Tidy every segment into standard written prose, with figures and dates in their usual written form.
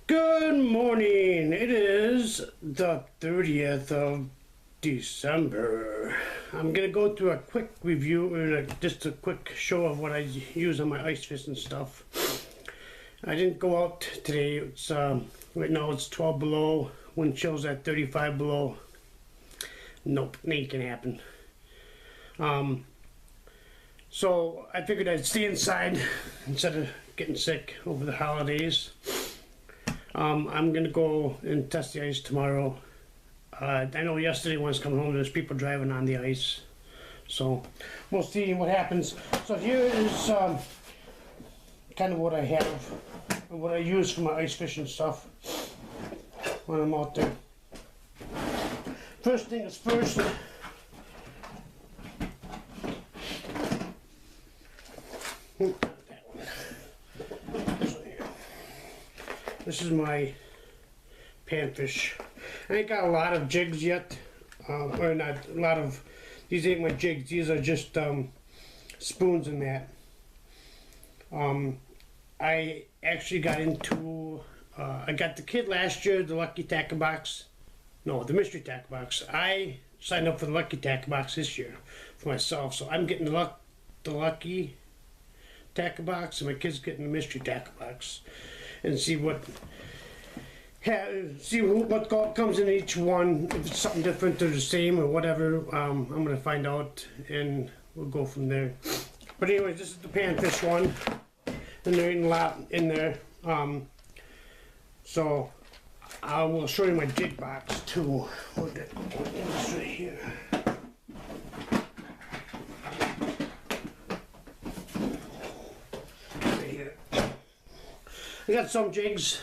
Good morning. It is the 30th of December. I'm gonna go through a quick review and just a quick show of what I use on my ice fish and stuff. I didn't go out today. It's right now it's 12 below. Wind chill's at 35 below. Nope, ain't gonna happen. So I figured I'd stay inside instead of getting sick over the holidays. I'm gonna go and test the ice tomorrow. I know yesterday when I was coming home, there's people driving on the ice, so we'll see what happens. So here is kind of what I have, what I use for my ice fishing stuff when I'm out there. First thing is first. This is my panfish. I ain't got a lot of jigs yet, or not a lot of, these ain't my jigs, these are just spoons and that. I actually got into, I got the kit last year, the Lucky Tackle Box, no, the Mystery Tackle Box. I signed up for the Lucky Tackle Box this year for myself, so I'm getting the Lucky Tackle Box, and my kid's getting the Mystery Tackle Box. And see what comes in each one. If it's something different or the same or whatever, I'm gonna find out and we'll go from there. But anyway, this is the panfish one, and there ain't a lot in there. So I will show you my jig box too. What is right here? I got some jigs.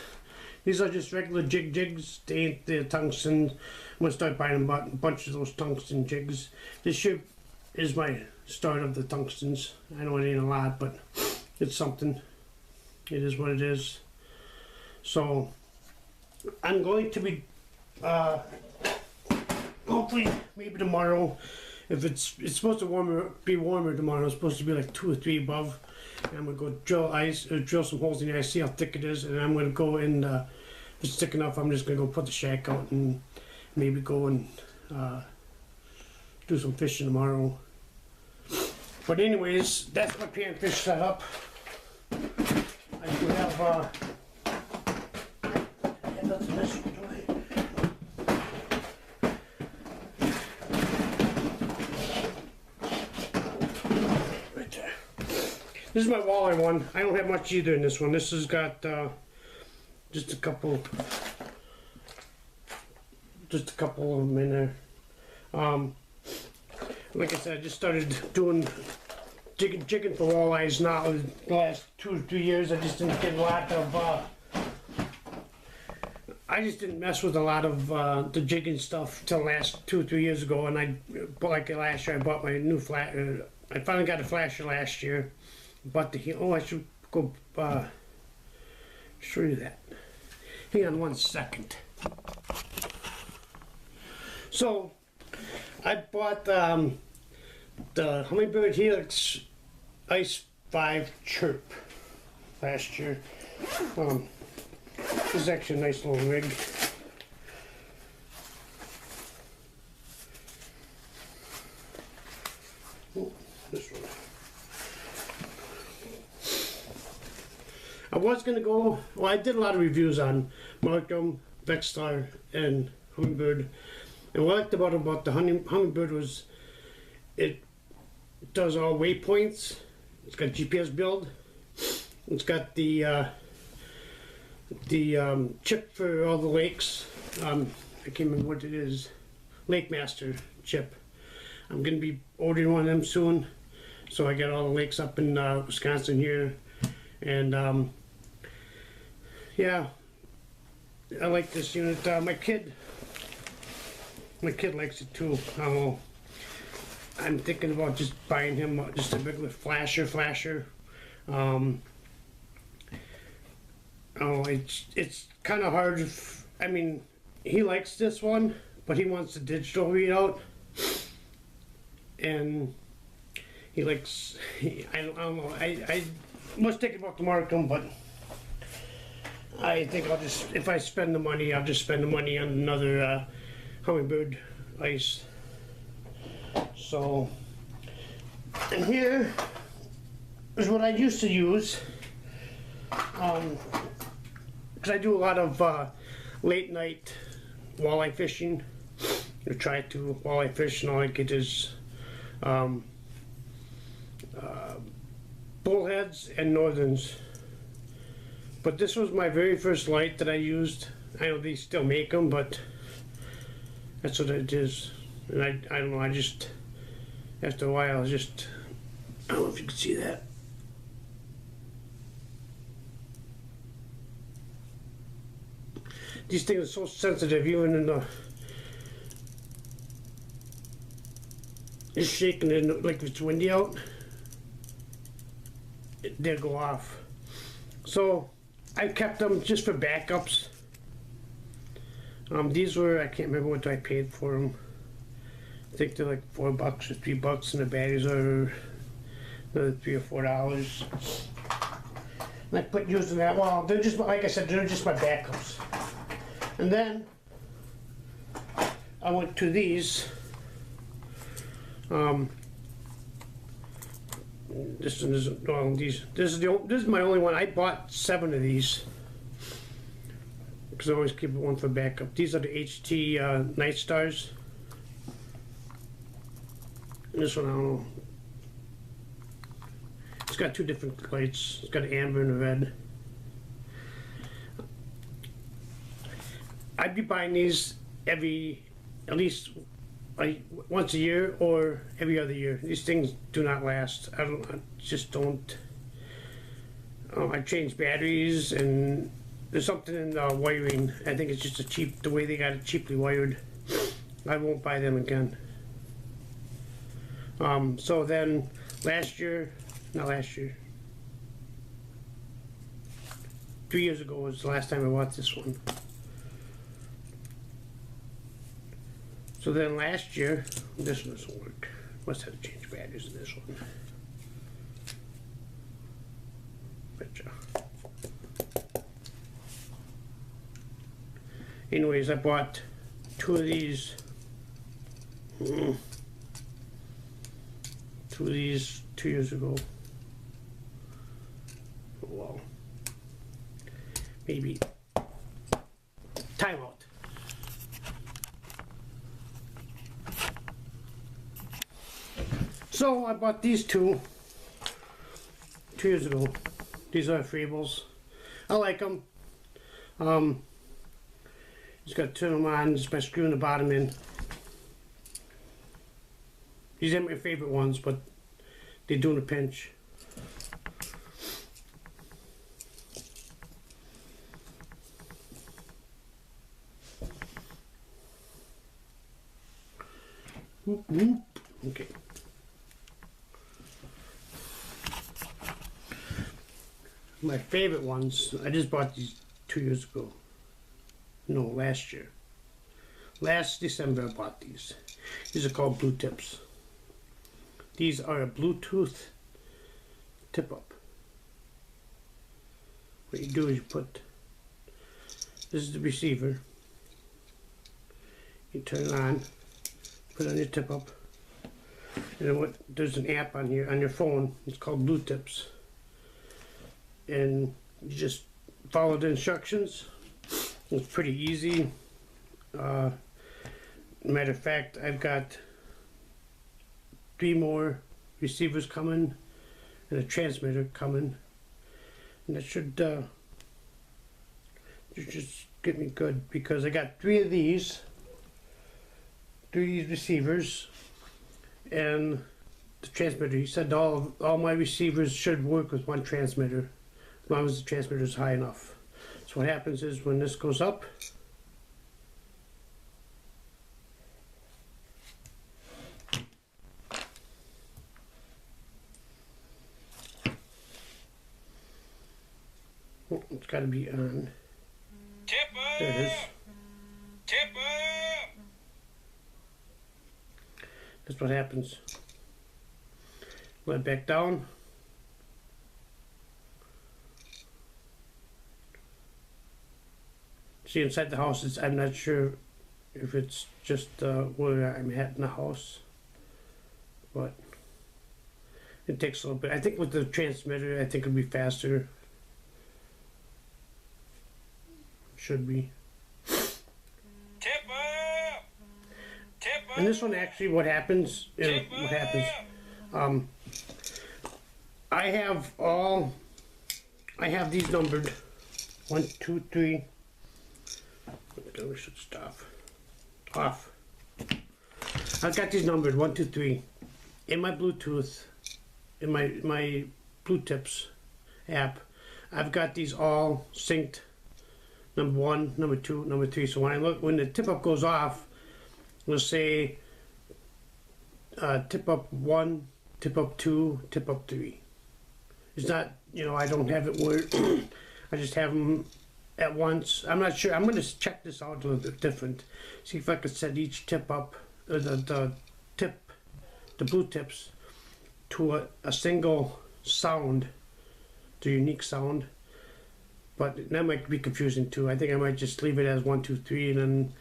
These are just regular jigs. They ain't the tungsten. I'm gonna start buying a bunch of those tungsten jigs. This year is my start of the tungstens. I know it ain't a lot, but it's something. It is what it is. So I'm going to be hopefully maybe tomorrow. If it's supposed to be warmer tomorrow. It's supposed to be like 2 or 3 above. And I'm gonna go drill some holes in the ice, see how thick it is, and I'm gonna go and if it's thick enough, I'm just gonna go put the shack out and maybe go and do some fishing tomorrow. But anyways, that's my panfish setup. I do have that's this one. This is my walleye one. I don't have much either in this one. This has got just a couple of them in there. Like I said, I just started doing jigging for walleyes now. The last 2 or 3 years, I just didn't get a lot of. I just didn't mess with a lot of the jigging stuff till last 2 or 3 years ago, and I like last year I bought my new flat. I finally got a flasher last year. But I should go show you that. Hang on 1 second. So I bought the Humminbird Helix Ice 5 Chirp last year. This is actually a nice little rig. Oh, this one. I was going to go, well, I did a lot of reviews on Markham, Vexstar, and Humminbird. And what I liked about the Humminbird was it does all waypoints. It's got GPS build. It's got the chip for all the lakes. I can't remember what it is. Lake Master chip. I'm going to be ordering one of them soon. So I got all the lakes up in Wisconsin here. And yeah, I like this unit. My kid likes it too. I'm thinking about just buying him just a regular flasher. It's kind of hard. I mean, he likes this one, but he wants the digital readout, and he likes. I don't know. I must take it back to Markham, but I I think I'll just, if I spend the money, I'll just spend the money on another Humminbird ice. So, and here is what I used to use, because I do a lot of late night walleye fishing. I try to walleye fish, and all I get is bullheads and northerns. But this was my very first light that I used. I know they still make them, but that's what it is. And I don't know, I just, after a while, I just, I don't know if you can see that. These things are so sensitive, even in the, it's shaking, and like if it's windy out, they'll go off. So I kept them just for backups. These were, I can't remember what I paid for them. I think they're like $4 or $3, and the batteries are another $3 or $4. And I quit using that. Well, they're just, like I said, they're just my backups. And then I went to these. This one isn't, well, these, this is my only one. I bought 7 of these because I always keep one for backup. These are the HT Night Stars. And this one, I don't know. It's got 2 different lights. It's got an amber and a red. I'd be buying these at least once a year or every other year. These things do not last. I just don't. I changed batteries, and there's something in the wiring. I think it's just the way they got it cheaply wired. I won't buy them again. So then not last year, 2 years ago was the last time I bought this one. So then last year, this one doesn't work. Must have to change batteries in this one. Betcha. Anyways, I bought 2 of these. 2 of these 2 years ago. Well, maybe. Time out. So I bought these 2 years ago. These are Frables. I like them. Just got to turn them on just by screwing the bottom in. These aren't my favorite ones, but they do in a pinch. Whoop, whoop. Okay. My favorite ones, I just bought these 2 years ago. No, last year. Last December I bought these. These are called Blue Tips. These are a Bluetooth tip up. What you do is you put, this is the receiver. You turn it on, put it on your tip up. And then there's an app on here on your phone. It's called Blue Tips. And you just follow the instructions. It's pretty easy. Matter of fact, I've got 3 more receivers coming and a transmitter coming, and that should just get me good, because I got 3 of these receivers and the transmitter. He said all my receivers should work with 1 transmitter, as long as the transmitter is high enough. So what happens is when this goes up, it's got to be on. There it is. That's what happens. Let it back down. see inside the house, I'm not sure if it's just where I'm at in the house, but it takes a little bit. I think with the transmitter, I think it'll be faster. Should be. And this one actually, what happens, I have these numbered 1, 2, 3. We should stop. Off. I've got these numbered 1, 2, 3 in my Bluetooth, in my Blue Tips app. I've got these all synced. Number 1, number 2, number 3. So when the tip up goes off, we'll say tip up 1, tip up 2, tip up 3. It's not, I don't have it where I just have them at once. I'm not sure. I'm going to check this out a little bit different. See if I could set each tip up, the Blue Tips, to a single sound, the unique sound. But that might be confusing too. I think I might just leave it as 1, 2, 3 and then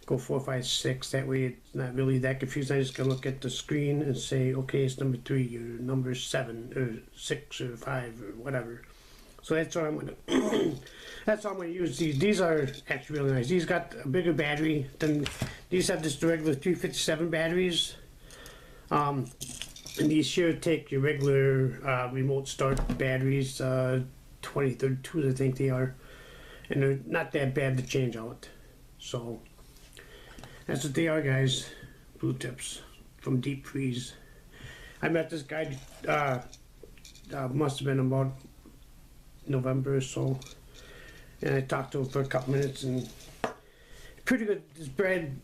go 4, 5, 6. That way it's not really that confusing. I just can look at the screen and say, okay, it's number 3 or number 7 or 6 or 5 or whatever. So that's what I'm gonna that's how I'm gonna use these. These are actually really nice. These got a bigger battery than these have just the regular 357 batteries. And these here take your regular remote start batteries, 2032 I think they are, and they're not that bad to change out. So that's what they are, guys. Blue Tips from Deep Freeze. I met this guy must have been about November or so, and I talked to him for a couple minutes, and pretty good.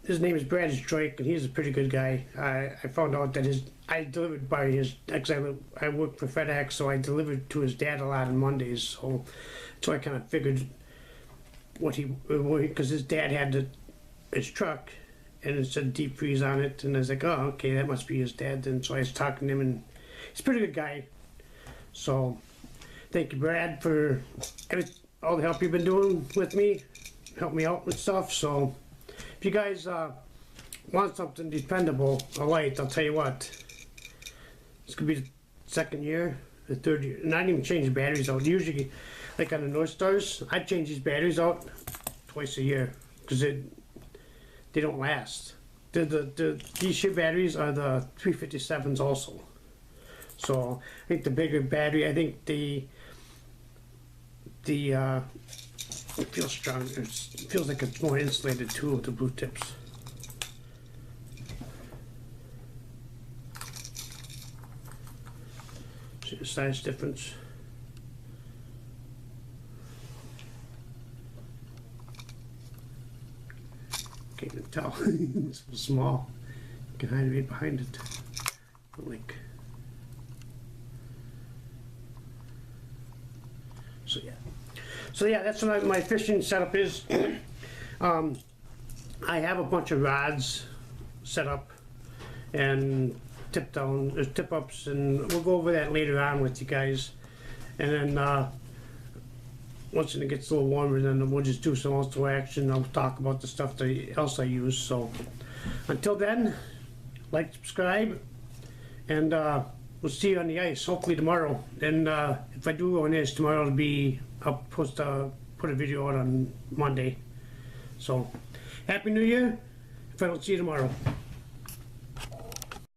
His name is Brad Drake, and he's a pretty good guy. I found out that I delivered by his, actually I work for FedEx, so I delivered to his dad a lot on Mondays, so I kind of figured because his dad had his truck, and it said Deep Freeze on it, and I was like, oh, okay, that must be his dad then. So I was talking to him, and he's a pretty good guy. So thank you, Brad, for all the help you've been doing with me, help me out with stuff. So if you guys want something dependable, a light, I'll tell you what, it's gonna be the second year, the third year, and I didn't even change the batteries out. Usually, like on the North Stars, I change these batteries out twice a year because they don't last. These ship batteries are the 357s also. So I think the bigger battery, I think it feels stronger. It feels like it's more insulated too with the Blue Tips. See the size difference. Can't even tell. It's so small. You can hide it behind it. Like. So yeah, that's what my fishing setup is. I have a bunch of rods set up and tip ups, and we'll go over that later on with you guys. And then once it gets a little warmer, then we'll just do some outdoor action. I'll talk about the stuff else I use. So until then, like, subscribe, and we'll see you on the ice, hopefully tomorrow. And if I do go on ice tomorrow, I'll put a video out on Monday. So, Happy New Year, if I don't see you tomorrow.